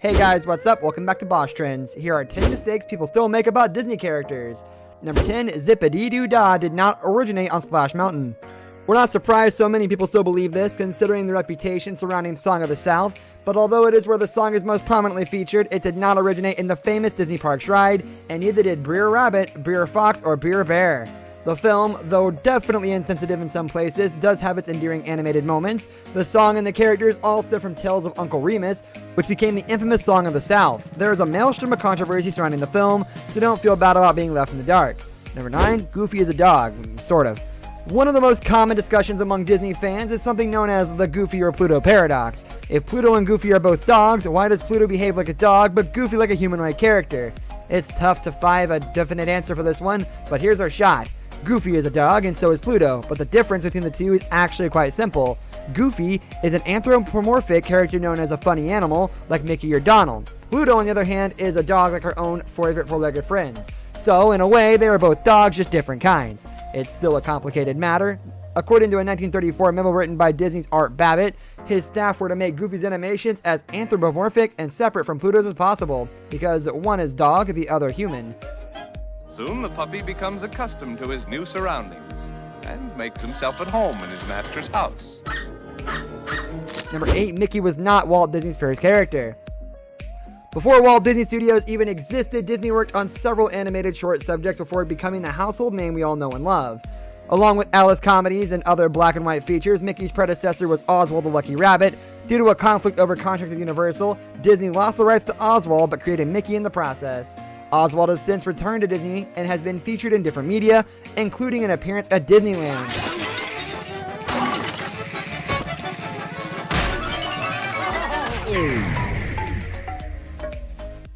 Hey guys, what's up? Welcome back to Boss Trends. Here are 10 mistakes people still make about Disney characters. Number 10, Zip-a-Dee-Doo-Dah did not originate on Splash Mountain. We're not surprised so many people still believe this, considering the reputation surrounding Song of the South, but although it is where the song is most prominently featured, it did not originate in the famous Disney Parks ride, and neither did Brer Rabbit, Brer Fox, or Brer Bear. The film, though definitely insensitive in some places, does have its endearing animated moments. The song and the characters all stem from Tales of Uncle Remus, which became the infamous Song of the South. There is a maelstrom of controversy surrounding the film, so don't feel bad about being left in the dark. Number 9, Goofy is a dog. Sort of. One of the most common discussions among Disney fans is something known as the Goofy or Pluto paradox. If Pluto and Goofy are both dogs, why does Pluto behave like a dog but Goofy like a humanoid character? It's tough to find a definite answer for this one, but here's our shot. Goofy is a dog and so is Pluto, but the difference between the two is actually quite simple. Goofy is an anthropomorphic character known as a funny animal, like Mickey or Donald. Pluto, on the other hand, is a dog like our own favorite four-legged friends. So, in a way, they are both dogs, just different kinds. It's still a complicated matter. According to a 1934 memo written by Disney's Art Babbitt, his staff were to make Goofy's animations as anthropomorphic and separate from Pluto's as possible, because one is dog, the other human. Soon the puppy becomes accustomed to his new surroundings and makes himself at home in his master's house. Number 8, Mickey was not Walt Disney's first character. Before Walt Disney Studios even existed, Disney worked on several animated short subjects before becoming the household name we all know and love. Along with Alice comedies and other black and white features, Mickey's predecessor was Oswald the Lucky Rabbit. Due to a conflict over contracts with Universal, Disney lost the rights to Oswald but created Mickey in the process. Oswald has since returned to Disney and has been featured in different media, including an appearance at Disneyland.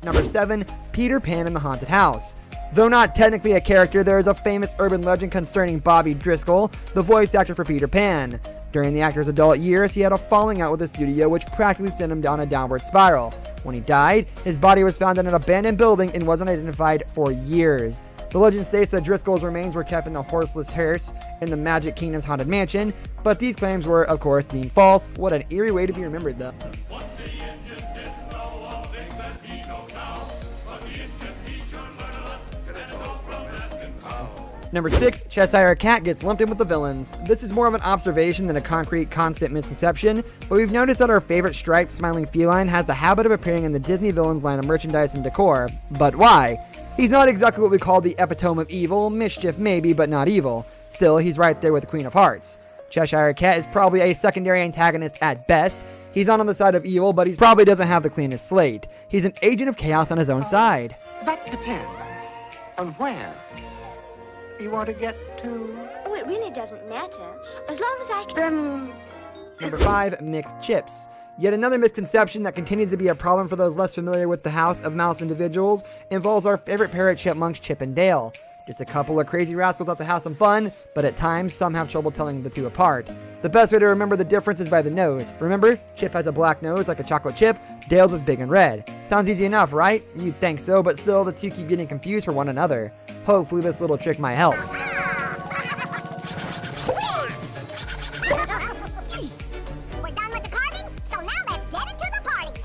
Number 7, Peter Pan and the Haunted House. Though not technically a character, there is a famous urban legend concerning Bobby Driscoll, the voice actor for Peter Pan. During the actor's adult years, he had a falling out with the studio which practically sent him down a downward spiral. When he died, his body was found in an abandoned building and wasn't identified for years. The legend states that Driscoll's remains were kept in a horseless hearse in the Magic Kingdom's Haunted Mansion, but these claims were, of course, deemed false. What an eerie way to be remembered, though. Number 6, Cheshire Cat gets lumped in with the villains. This is more of an observation than a concrete, constant misconception, but we've noticed that our favorite striped, smiling feline has the habit of appearing in the Disney villains line of merchandise and decor. But why? He's not exactly what we call the epitome of evil, mischief maybe, but not evil. Still, he's right there with the Queen of Hearts. Cheshire Cat is probably a secondary antagonist at best. He's not on the side of evil, but he probably doesn't have the cleanest slate. He's an agent of chaos on his own side. That depends on where you want to get to. Oh, it really doesn't matter. As long as I can... Then... Number 5, Mixed Chips. Yet another misconception that continues to be a problem for those less familiar with the House of Mouse individuals involves our favorite pair of chipmunks, Chip and Dale. Just a couple of crazy rascals out to have some fun, but at times some have trouble telling the two apart. The best way to remember the difference is by the nose. Remember, Chip has a black nose like a chocolate chip, Dale's is big and red. Sounds easy enough, right? You'd think so, but still the two keep getting confused for one another. Hopefully this little trick might help. We're done with the carving, so now let's get into the party.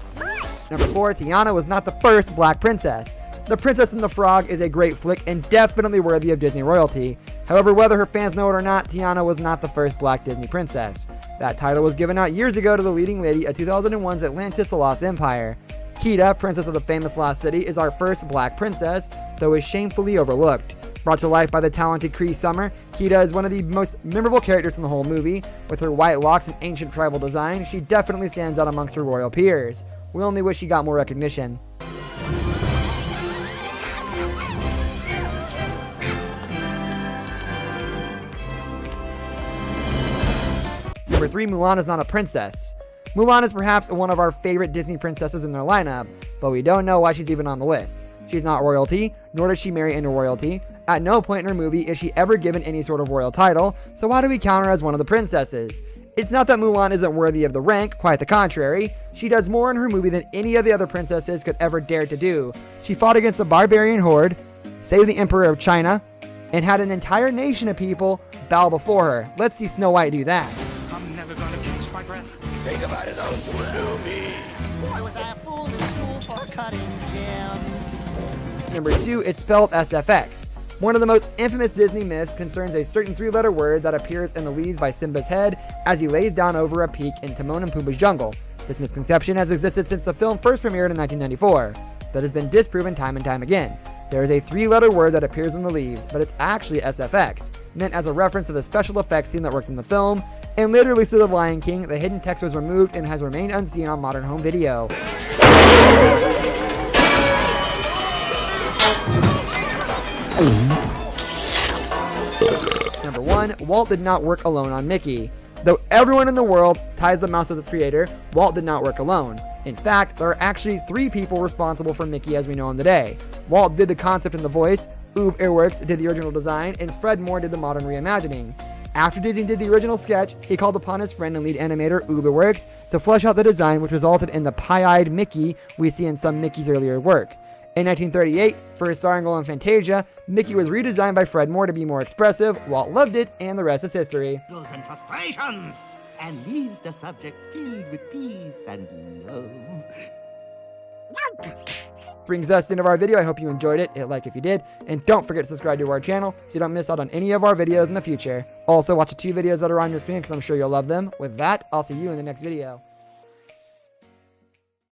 Number 4, Tiana was not the first black princess. The Princess and the Frog is a great flick and definitely worthy of Disney royalty. However, whether her fans know it or not, Tiana was not the first black Disney princess. That title was given out years ago to the leading lady of 2001's Atlantis: The Lost Empire. Kida, Princess of the famous Lost City, is our first black princess, though is shamefully overlooked. Brought to life by the talented Cree Summer, Kida is one of the most memorable characters in the whole movie. With her white locks and ancient tribal design, she definitely stands out amongst her royal peers. We only wish she got more recognition. Number 3, Mulan is not a princess. Mulan is perhaps one of our favorite Disney princesses in their lineup, but we don't know why she's even on the list. She's not royalty, nor does she marry into royalty. At no point in her movie is she ever given any sort of royal title, so why do we count her as one of the princesses? It's not that Mulan isn't worthy of the rank, quite the contrary. She does more in her movie than any of the other princesses could ever dare to do. She fought against the barbarian horde, saved the Emperor of China, and had an entire nation of people bow before her. Let's see Snow White do that. I'm never gonna catch my breath. Say goodbye to those who knew me. Boy, was I a fool in school cutting gem. Number 2, it's spelled SFX. One of the most infamous Disney myths concerns a certain 3-letter word that appears in the leaves by Simba's head as he lays down over a peak in Timon and Pumbaa's jungle. This misconception has existed since the film first premiered in 1994, but has been disproven time and time again. There is a 3-letter word that appears in the leaves, but it's actually SFX, meant as a reference to the special effects team that worked in the film, and later released of The Lion King, the hidden text was removed and has remained unseen on modern home video. Number 1, Walt did not work alone on Mickey. Though everyone in the world ties the mouse with its creator, Walt did not work alone. In fact, there are actually 3 people responsible for Mickey as we know him today. Walt did the concept and the voice, Ube Iwerks did the original design, and Fred Moore did the modern reimagining. After Disney did the original sketch, he called upon his friend and lead animator Ube Iwerks to flesh out the design, which resulted in the pie-eyed Mickey we see in some Mickey's earlier work. In 1938, for his starring role in Fantasia, Mickey was redesigned by Fred Moore to be more expressive. Walt loved it, and the rest is history. And frustrations, and leaves the subject filled with peace and love. Brings us into our video. I hope you enjoyed it. Hit like if you did, and don't forget to subscribe to our channel so you don't miss out on any of our videos in the future. Also, watch the 2 videos that are on your screen because I'm sure you'll love them. With that, I'll see you in the next video.